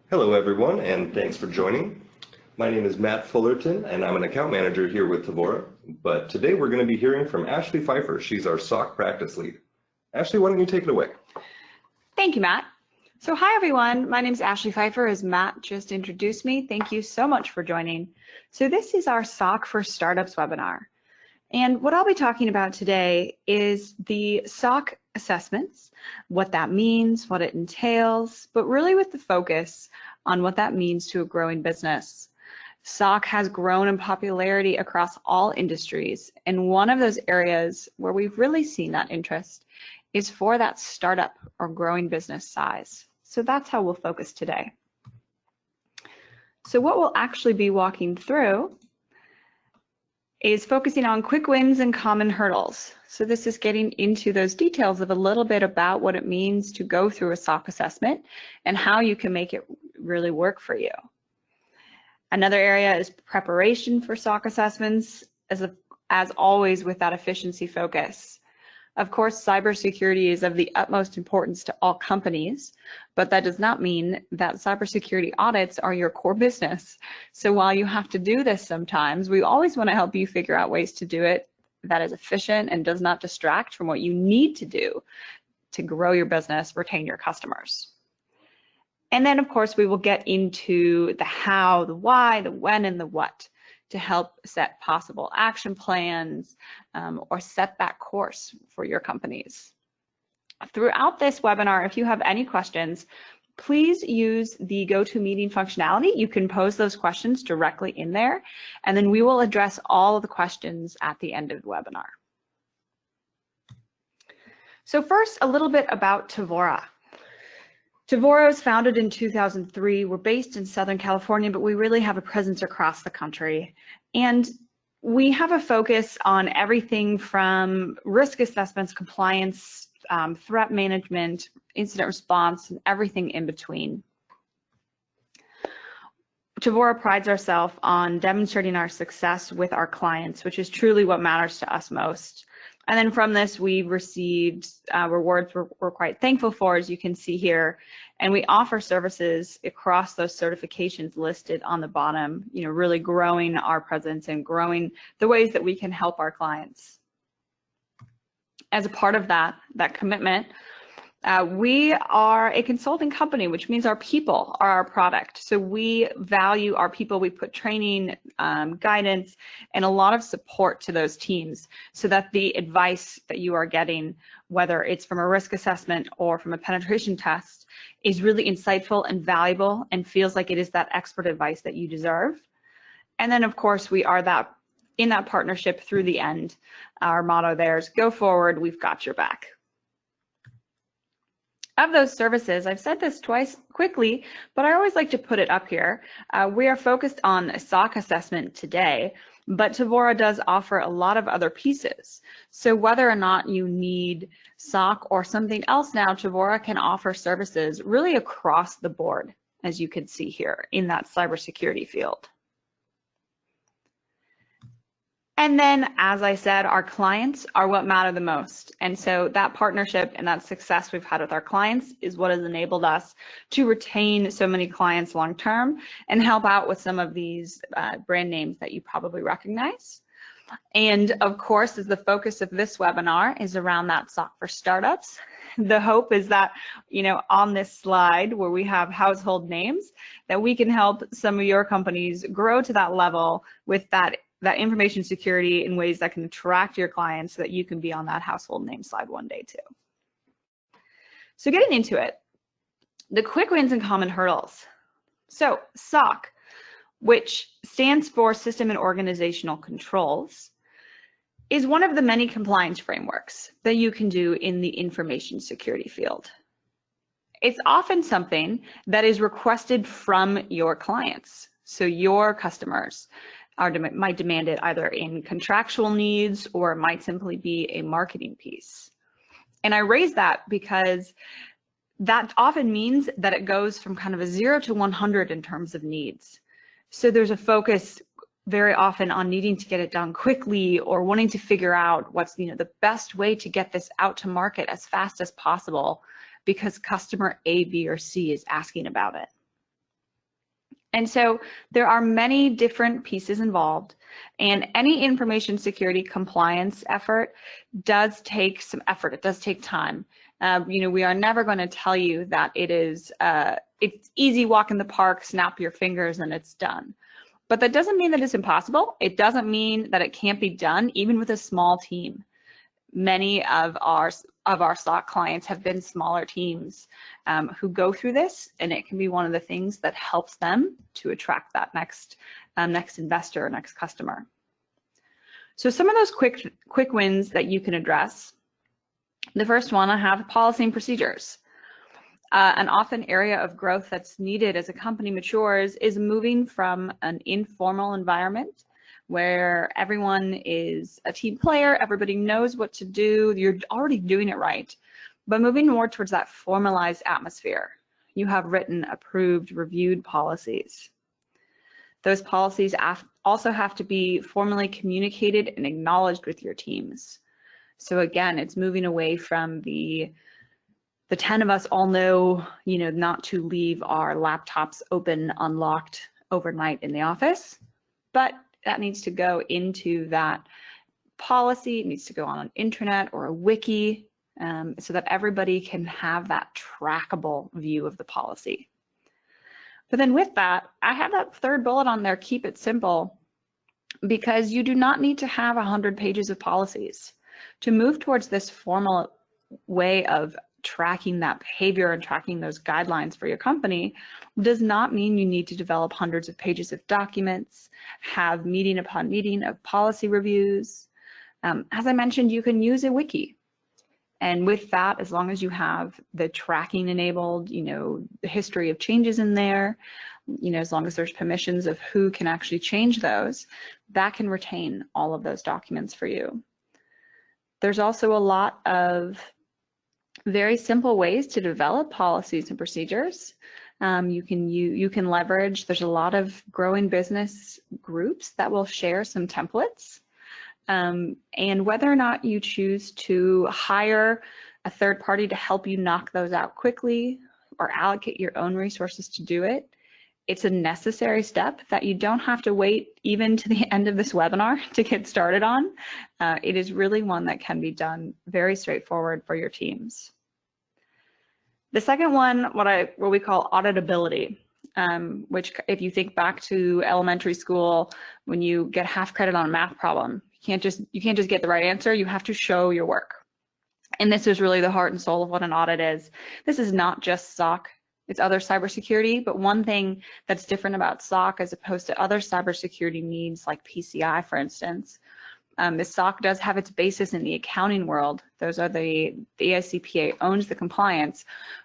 Hello everyone, and thanks for joining. My name is Matt Fullerton, and I'm an account manager here with Tevora. But today we're going to be hearing from Ashley Pfeiffer. She's our SOC practice lead. Ashley, why don't you take it away? Thank you, Matt. So hi everyone, my name is Ashley Pfeiffer, as Matt just introduced me. Thank you so much for joining. So this is our SOC for Startups webinar. And what I'll be talking about today is the SOC assessments, what that means, what it entails, but really with the focus on what that means to a growing business. SOC has grown in popularity across all industries, and one of those areas where we've really seen that interest is for that startup or growing business size. So that's how we'll focus today. So what we'll actually be walking through is focusing on quick wins and common hurdles. So this is getting into those details of a little bit about what it means to go through a SOC assessment and how you can make it really work for you. Another area is preparation for SOC assessments, as always with that efficiency focus. Of course, cybersecurity is of the utmost importance to all companies, but that does not mean that cybersecurity audits are your core business. So while you have to do this sometimes, we always want to help you figure out ways to do it that is efficient and does not distract from what you need to do to grow your business, retain your customers. And then, of course, we will get into the how, the why, the when, and the what to help set possible action plans or set that course for your companies. Throughout this webinar, if you have any questions, please use the GoToMeeting functionality. You can pose those questions directly in there, and then we will address all of the questions at the end of the webinar. So first, a little bit about Tevora. Tevora was founded in 2003. We're based in Southern California, but we really have a presence across the country. And we have a focus on everything from risk assessments, compliance, threat management, incident response, and everything in between. Tevora prides ourselves on demonstrating our success with our clients, which is truly what matters to us most. And then from this, we've received rewards we're quite thankful for, as you can see here. And we offer services across those certifications listed on the bottom, really growing our presence and growing the ways that we can help our clients. As a part of that commitment, we are a consulting company, which means our people are our product. So we value our people. We put training, guidance, and a lot of support to those teams so that the advice that you are getting, whether it's from a risk assessment or from a penetration test, is really insightful and valuable and feels like it is that expert advice that you deserve. And then, of course, we are in that partnership through the end. Our motto there is go forward, we've got your back. Of those services, I've said this twice quickly, but I always like to put it up here. We are focused on a SOC assessment today, but Tevora does offer a lot of other pieces. So whether or not you need SOC or something else now, Tevora can offer services really across the board, as you can see here in that cybersecurity field. And then, as I said, our clients are what matter the most. And so that partnership and that success we've had with our clients is what has enabled us to retain so many clients long-term and help out with some of these brand names that you probably recognize. And of course, as the focus of this webinar is around that SOC for startups, the hope is that, on this slide where we have household names, that we can help some of your companies grow to that level with that information security in ways that can attract your clients so that you can be on that household name slide one day too. So getting into it, the quick wins and common hurdles. So SOC, which stands for System and Organizational Controls, is one of the many compliance frameworks that you can do in the information security field. It's often something that is requested from your clients, so your customers might demand it either in contractual needs or it might simply be a marketing piece. And I raise that because that often means that it goes from kind of a 0 to 100 in terms of needs. So there's a focus very often on needing to get it done quickly or wanting to figure out what's the best way to get this out to market as fast as possible because customer A, B, or C is asking about it. And so there are many different pieces involved, and any information security compliance effort does take some effort. It does take time. We are never going to tell you that it's easy, walk in the park, snap your fingers, and it's done. But that doesn't mean that it's impossible. It doesn't mean that it can't be done, even with a small team. Many of our SOC clients have been smaller teams who go through this, and it can be one of the things that helps them to attract that next investor or next customer. So some of those quick wins that you can address. The first one, I have policy and procedures. An often area of growth that's needed as a company matures is moving from an informal environment where everyone is a team player, everybody knows what to do, you're already doing it right, but moving more towards that formalized atmosphere. You have written, approved, reviewed policies. Those policies also have to be formally communicated and acknowledged with your teams. So again, it's moving away from the 10 of us all know, not to leave our laptops open, unlocked overnight in the office, but that needs to go into that policy. It needs to go on an intranet or a wiki so that everybody can have that trackable view of the policy. But then with that, I have that third bullet on there, keep it simple, because you do not need to have 100 pages of policies. To move towards this formal way of tracking that behavior and tracking those guidelines for your company does not mean you need to develop hundreds of pages of documents, have meeting upon meeting of policy reviews. As I mentioned, you can use a wiki. And with that, as long as you have the tracking enabled, the history of changes in there, as long as there's permissions of who can actually change those, that can retain all of those documents for you. There's also a lot of very simple ways to develop policies and procedures. You can leverage, there's a lot of growing business groups that will share some templates. And whether or not you choose to hire a third party to help you knock those out quickly or allocate your own resources to do it, it's a necessary step that you don't have to wait even to the end of this webinar to get started on. It is really one that can be done very straightforward for your teams. The second one, what we call auditability, which if you think back to elementary school, when you get half credit on a math problem, you can't just get the right answer, you have to show your work. And this is really the heart and soul of what an audit is. This is not just SOC, it's other cybersecurity, but one thing that's different about SOC as opposed to other cybersecurity needs like PCI, for instance, the SOC does have its basis in the accounting world. Those are the AICPA owns the compliance,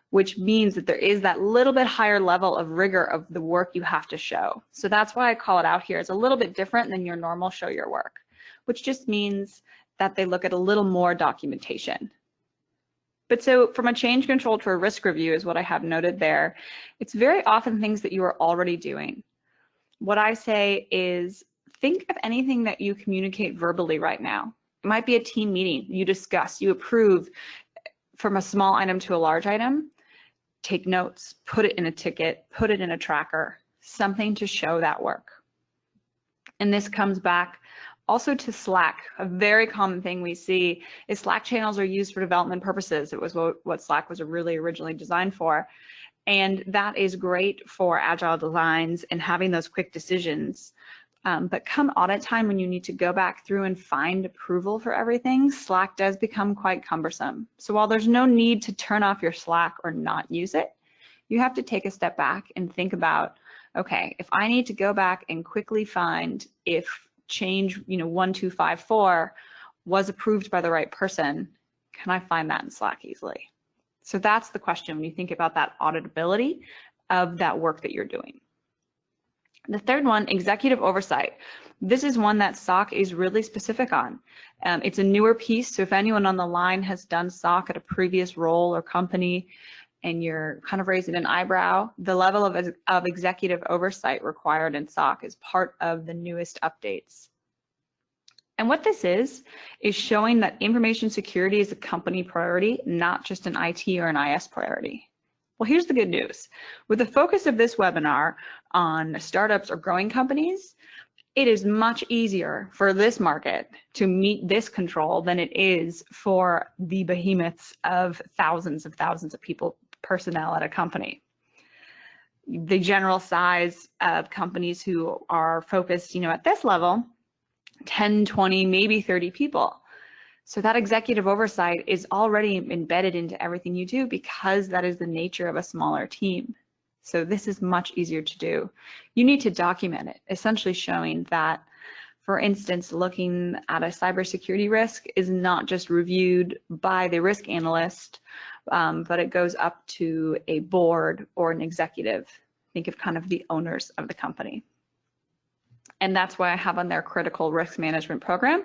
which means that there is that little bit higher level of rigor of the work you have to show. So that's why I call it out here. It's a little bit different than your normal show your work, which just means that they look at a little more documentation. But so from a change control to a risk review is what I have noted there. It's very often things that you are already doing. What I say is think of anything that you communicate verbally right now. It might be a team meeting, you discuss, you approve from a small item to a large item, take notes, put it in a ticket, put it in a tracker, something to show that work. And this comes back also to Slack. A very common thing we see is Slack channels are used for development purposes. It was what Slack was really originally designed for. And that is great for agile designs and having those quick decisions. But come audit time, when you need to go back through and find approval for everything, Slack does become quite cumbersome. So while there's no need to turn off your Slack or not use it, you have to take a step back and think about, okay, if I need to go back and quickly find if change 1254 was approved by the right person, can I find that in Slack easily? So that's the question when you think about that auditability of that work that you're doing. The third one, executive oversight. This is one that SOC is really specific on. It's a newer piece, so if anyone on the line has done SOC at a previous role or company and you're kind of raising an eyebrow, the level of executive oversight required in SOC is part of the newest updates. And what this is showing that information security is a company priority, not just an IT or an IS priority. Well, here's the good news. With the focus of this webinar on startups or growing companies, it is much easier for this market to meet this control than it is for the behemoths of thousands of people, personnel at a company. The general size of companies who are focused, at this level, 10, 20, maybe 30 people. So that executive oversight is already embedded into everything you do because that is the nature of a smaller team. So this is much easier to do. You need to document it, essentially showing that, for instance, looking at a cybersecurity risk is not just reviewed by the risk analyst, but it goes up to a board or an executive. Think of kind of the owners of the company. And that's why I have on their critical risk management program.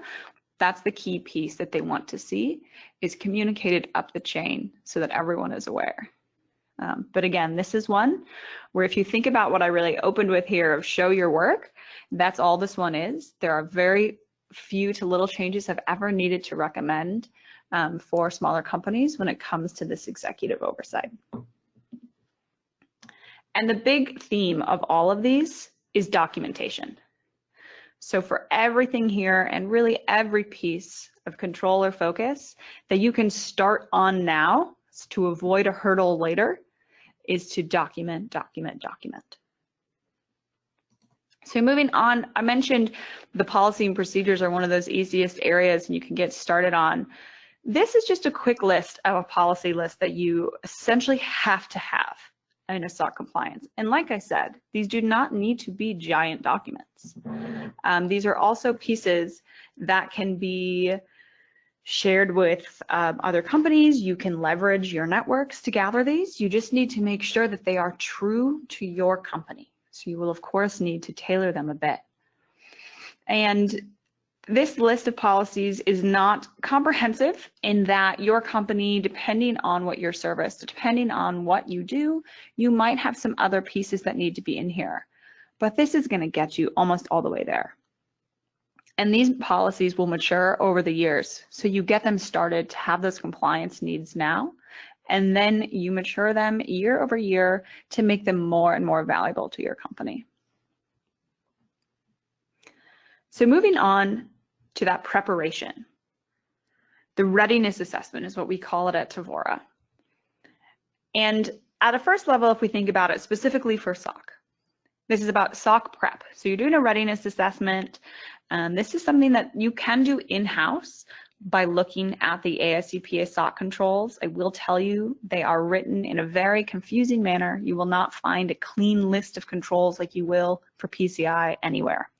That's the key piece that they want to see is communicated up the chain so that everyone is aware. But again, this is one where if you think about what I really opened with here of show your work, that's all this one is. There are very few to little changes I've ever needed to recommend for smaller companies when it comes to this executive oversight. And the big theme of all of these is documentation. So for everything here and really every piece of control or focus that you can start on now to avoid a hurdle later is to document, document, document. So moving on, I mentioned the policy and procedures are one of those easiest areas and you can get started on. This is just a quick list of a policy list that you essentially have to have in a SOC compliance. And like I said, these do not need to be giant documents. These are also pieces that can be shared with other companies. You can leverage your networks to gather these. You just need to make sure that they are true to your company. So you will, of course, need to tailor them a bit. And this list of policies is not comprehensive in that your company, depending on what your service, depending on what you do, you might have some other pieces that need to be in here. But this is going to get you almost all the way there. And these policies will mature over the years. So you get them started to have those compliance needs now, and then you mature them year over year to make them more and more valuable to your company. So moving on to that preparation. The readiness assessment is what we call it at Tevora. And at a first level, if we think about it specifically for SOC, this is about SOC prep. So you're doing a readiness assessment. This is something that you can do in-house by looking at the AICPA SOC controls. I will tell you they are written in a very confusing manner. You will not find a clean list of controls like you will for PCI anywhere.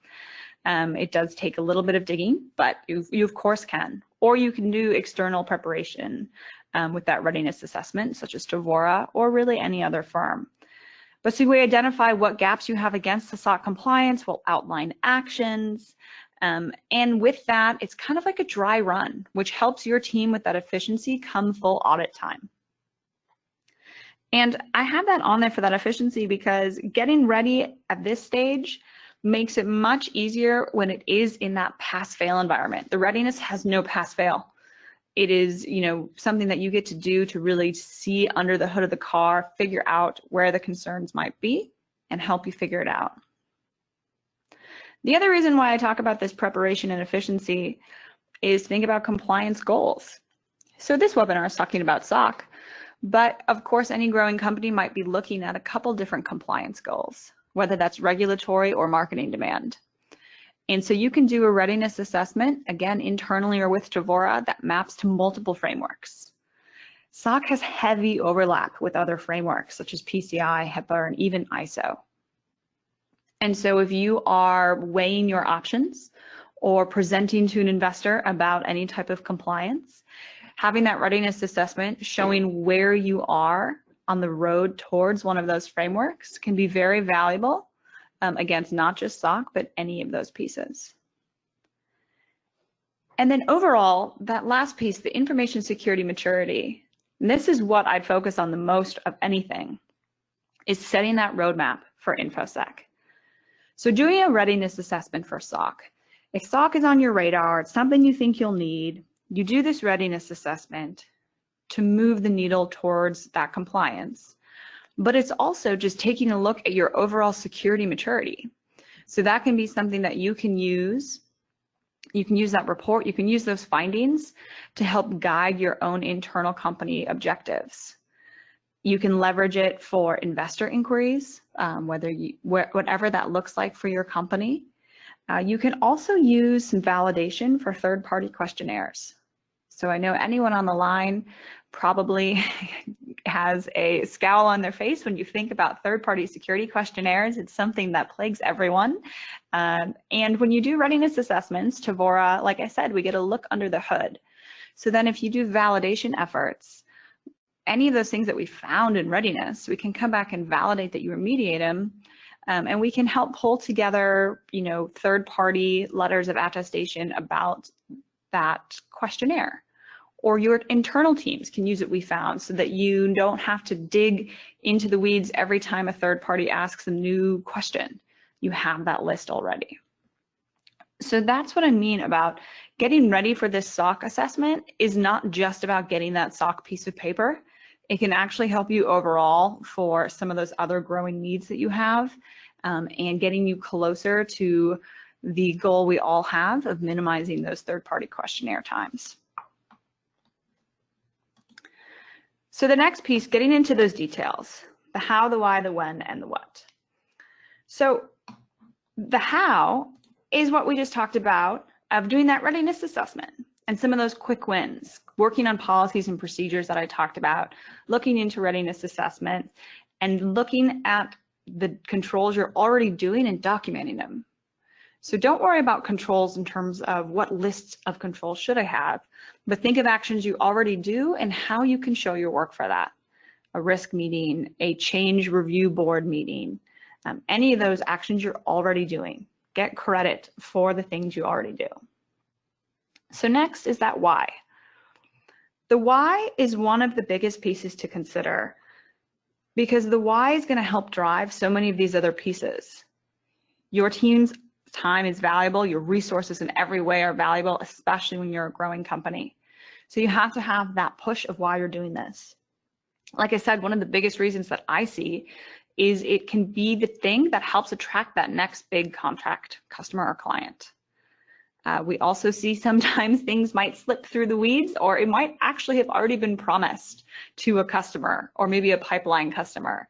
It does take a little bit of digging, but you of course can. Or you can do external preparation with that readiness assessment, such as Tevora or really any other firm. But so we identify what gaps you have against the SOC compliance, we'll outline actions, and with that, it's kind of like a dry run, which helps your team with that efficiency come full audit time. And I have that on there for that efficiency because getting ready at this stage makes it much easier when it is in that pass-fail environment. The readiness has no pass-fail. It is, something that you get to do to really see under the hood of the car, figure out where the concerns might be, and help you figure it out. The other reason why I talk about this preparation and efficiency is think about compliance goals. So this webinar is talking about SOC, but of course any growing company might be looking at a couple different compliance goals, whether that's regulatory or marketing demand. And so you can do a readiness assessment, again, internally or with Tevora, that maps to multiple frameworks. SOC has heavy overlap with other frameworks such as PCI, HIPAA, and even ISO. And so if you are weighing your options or presenting to an investor about any type of compliance, having that readiness assessment showing where you are on the road towards one of those frameworks can be very valuable against not just SOC, but any of those pieces. And then overall, that last piece, the information security maturity, and this is what I'd focus on the most of anything, is setting that roadmap for InfoSec. So doing a readiness assessment for SOC. If SOC is on your radar, it's something you think you'll need, you do this readiness assessment to move the needle towards that compliance. but it's also just taking a look at your overall security maturity. So that can be something that you can use. You can use that report, you can use those findings to help guide your own internal company objectives. You can leverage it for investor inquiries, whatever that looks like for your company. You can also use some validation for third-party questionnaires. So I know anyone on the line probably has a scowl on their face when you think about third-party security questionnaires. It's something that plagues everyone. And when you do readiness assessments, Tevora, like I said, we get a look under the hood. So then if you do validation efforts, any of those things that we found in readiness, we can come back and validate that you remediate them. And we can help pull together, third-party letters of attestation about that questionnaire. Or your internal teams can use what we found so that you don't have to dig into the weeds every time a third party asks a new question. You have that list already. So that's what I mean about getting ready for this SOC assessment is not just about getting that SOC piece of paper. It can actually help you overall for some of those other growing needs that you have, and getting you closer to the goal we all have of minimizing those third-party questionnaire times. So the next piece, getting into those details, the how, the why, the when, and the what. So the how is what we just talked about of doing that readiness assessment and some of those quick wins, working on policies and procedures that I talked about, looking into readiness assessment and looking at the controls you're already doing and documenting them. So don't worry about controls in terms of what lists of controls should I have, but think of actions you already do and how you can show your work for that. A risk meeting, a change review board meeting, any of those actions you're already doing. Get credit for the things you already do. So next is that why. The why is one of the biggest pieces to consider because the why is going to help drive so many of these other pieces. Your team's time is valuable, your resources in every way are valuable, especially when you're a growing company. So you have to have that push of why you're doing this. Like I said, one of the biggest reasons that I see is it can be the thing that helps attract that next big contract, customer or client. We also see sometimes things might slip through the weeds, or it might actually have already been promised to a customer or maybe a pipeline customer.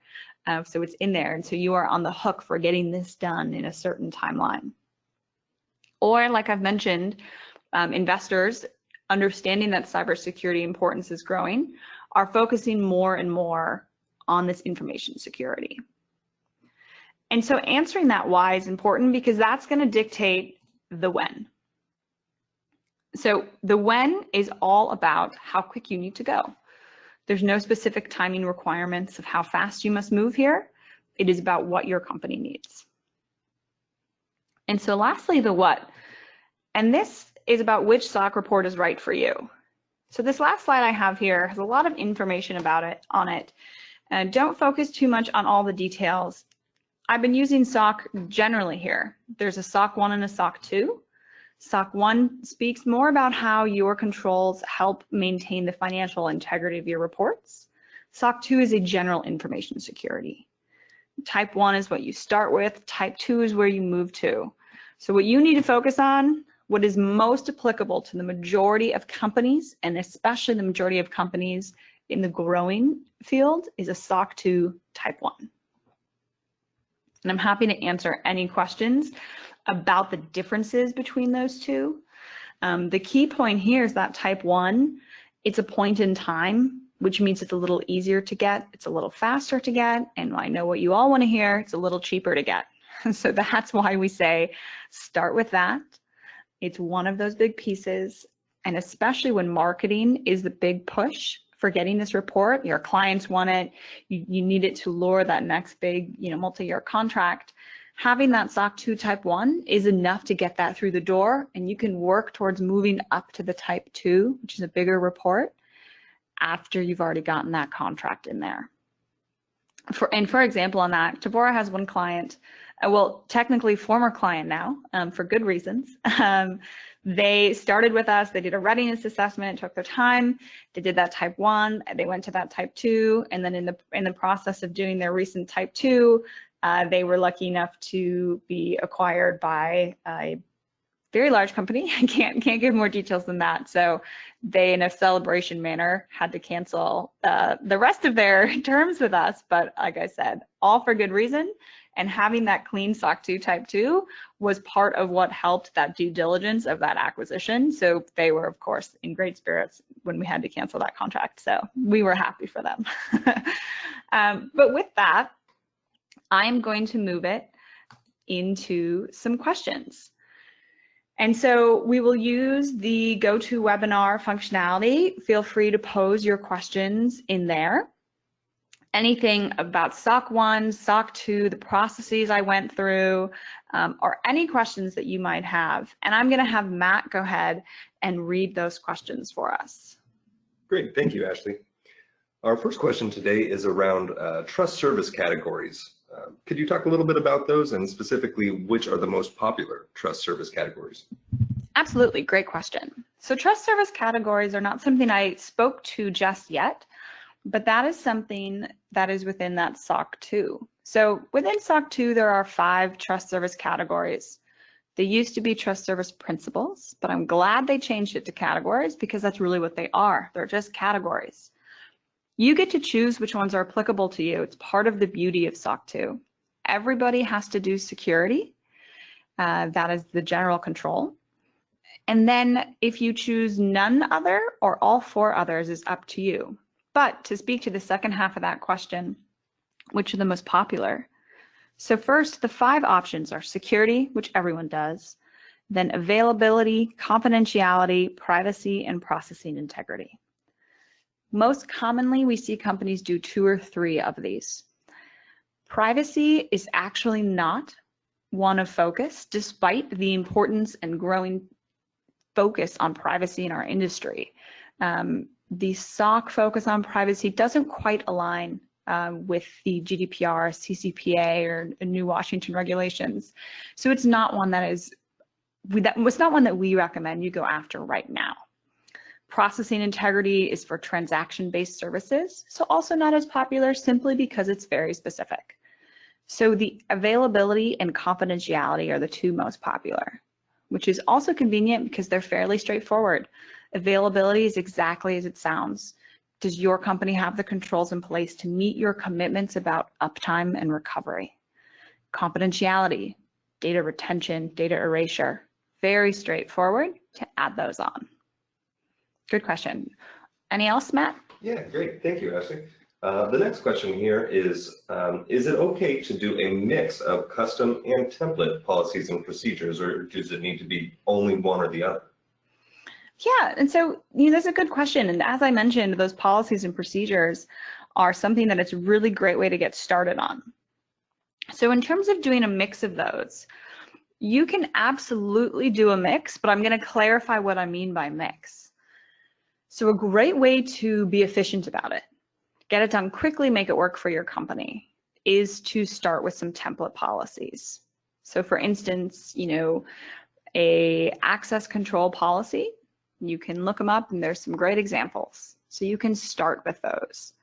So it's in there, and so you are on the hook for getting this done in a certain timeline. Or like I've mentioned, investors understanding that cybersecurity importance is growing are focusing more and more on this information security. And so answering that why is important because that's going to dictate the when. So the when is all about how quick you need to go. There's no specific timing requirements of how fast you must move here. It is about what your company needs. And so lastly, the what. And this is about which SOC report is right for you. So this last slide I have here has a lot of information about it on it. And don't focus too much on all the details. I've been using SOC generally here. There's a SOC 1 and a SOC 2. SOC 1 speaks more about how your controls help maintain the financial integrity of your reports. SOC 2 is a general information security. Type 1 is what you start with. Type 2 is where you move to. So what you need to focus on, what is most applicable to the majority of companies, and especially the majority of companies in the growing field, is a SOC 2 Type 1. And I'm happy to answer any questions about the differences between those two. The key point here is that Type 1, it's a point in time, which means it's a little easier to get, it's a little faster to get, and I know what you all want to hear, it's a little cheaper to get. So that's why we say start with that. It's one of those big pieces, and especially when marketing is the big push for getting this report, your clients want it, you need it to lure that next big, multi-year contract. Having that SOC 2 Type 1 is enough to get that through the door, and you can work towards moving up to the Type 2, which is a bigger report, after you've already gotten that contract in there. For example, on that, Tevora has one client well, technically former client now, for good reasons. They started with us, they did a readiness assessment, it took their time, they did that type 1, they went to that type 2, and then in the process of doing their recent type 2, they were lucky enough to be acquired by a very large company. I can't give more details than that. So they, in a celebration manner, had to cancel the rest of their terms with us. But like I said, all for good reason. And having that clean SOC 2 type 2 was part of what helped that due diligence of that acquisition. So they were, of course, in great spirits when we had to cancel that contract. So we were happy for them. But with that, I'm going to move it into some questions. And so we will use the GoToWebinar functionality. Feel free to pose your questions in there. Anything about SOC 1, SOC 2, the processes I went through, or any questions that you might have. And I'm going to have Matt go ahead and read those questions for us. Great, thank you, Ashley. Our first question today is around trust service categories. Could you talk a little bit about those, and specifically which are the most popular trust service categories? Absolutely, great question. So trust service categories are not something I spoke to just yet, but that is something that is within that SOC 2. So within SOC 2, there are 5 trust service categories. They used to be trust service principles, but I'm glad they changed it to categories because that's really what they are. They're just categories. You get to choose which ones are applicable to you. It's part of the beauty of SOC 2. Everybody has to do security. That is the general control. And then if you choose none other or all 4 others is up to you. But to speak to the second half of that question, which are the most popular? So first, the 5 options are security, which everyone does, then availability, confidentiality, privacy, and processing integrity. Most commonly, we see companies do 2 or 3 of these. Privacy is actually not one of focus, despite the importance and growing focus on privacy in our industry. The SOC focus on privacy doesn't quite align with the GDPR, CCPA, or new Washington regulations. So it's not one it's not one that we recommend you go after right now. Processing integrity is for transaction-based services, so also not as popular simply because it's very specific. So the availability and confidentiality are the 2 most popular, which is also convenient because they're fairly straightforward. Availability is exactly as it sounds. Does your company have the controls in place to meet your commitments about uptime and recovery? Confidentiality, data retention, data erasure, very straightforward to add those on. Good question. Any else, Matt? Yeah, great. Thank you, Ashley. The next question here is it okay to do a mix of custom and template policies and procedures, or does it need to be only one or the other? Yeah, and so that's a good question. And as I mentioned, those policies and procedures are something that it's a really great way to get started on. So in terms of doing a mix of those, you can absolutely do a mix, but I'm going to clarify what I mean by mix. So a great way to be efficient about it, get it done quickly, make it work for your company, is to start with some template policies. So for instance, a access control policy, you can look them up and there's some great examples. So you can start with those.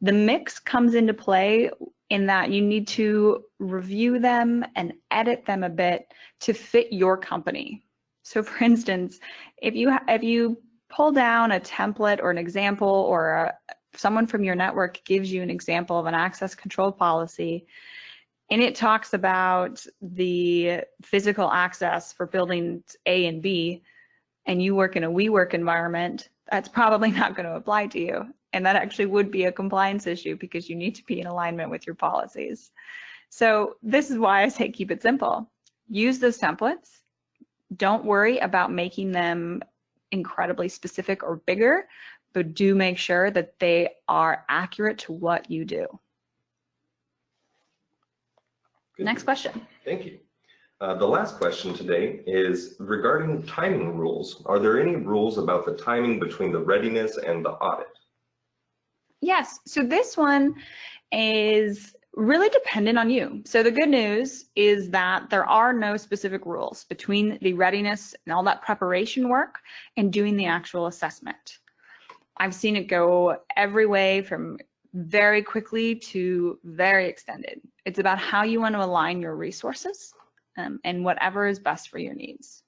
The mix comes into play in that you need to review them and edit them a bit to fit your company. So for instance, if you pull down a template or an example, or someone from your network gives you an example of an access control policy, and it talks about the physical access for buildings A and B, and you work in a WeWork environment, that's probably not going to apply to you. And that actually would be a compliance issue because you need to be in alignment with your policies. So this is why I say keep it simple. Use those templates. Don't worry about making them incredibly specific or bigger, but do make sure that they are accurate to what you do. Good. Next question. Thank you. The last question today is regarding timing rules. Are there any rules about the timing between the readiness and the audit? Yes, so this one is Really dependent on you. So the good news is that there are no specific rules between the readiness and all that preparation work and doing the actual assessment. I've seen it go every way from very quickly to very extended. It's about how you want to align your resources and whatever is best for your needs.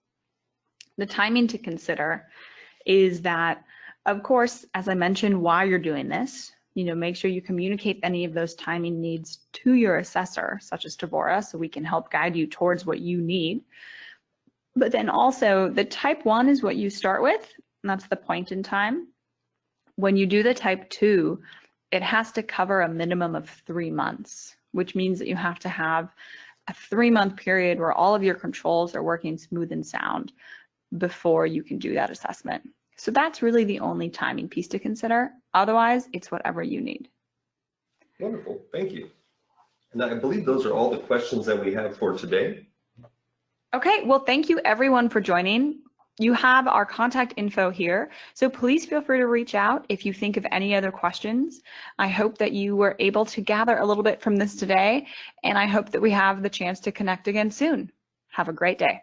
The timing to consider is that, of course, as I mentioned, while you're doing this, make sure you communicate any of those timing needs to your assessor, such as Tevora, so we can help guide you towards what you need. But then also the type 1 is what you start with, and that's the point in time. When you do the type 2, it has to cover a minimum of 3 months, which means that you have to have a 3-month period where all of your controls are working smooth and sound before you can do that assessment. So that's really the only timing piece to consider. Otherwise, it's whatever you need. Wonderful, thank you. And I believe those are all the questions that we have for today. Okay, well, thank you everyone for joining. You have our contact info here, so please feel free to reach out if you think of any other questions. I hope that you were able to gather a little bit from this today, and I hope that we have the chance to connect again soon. Have a great day.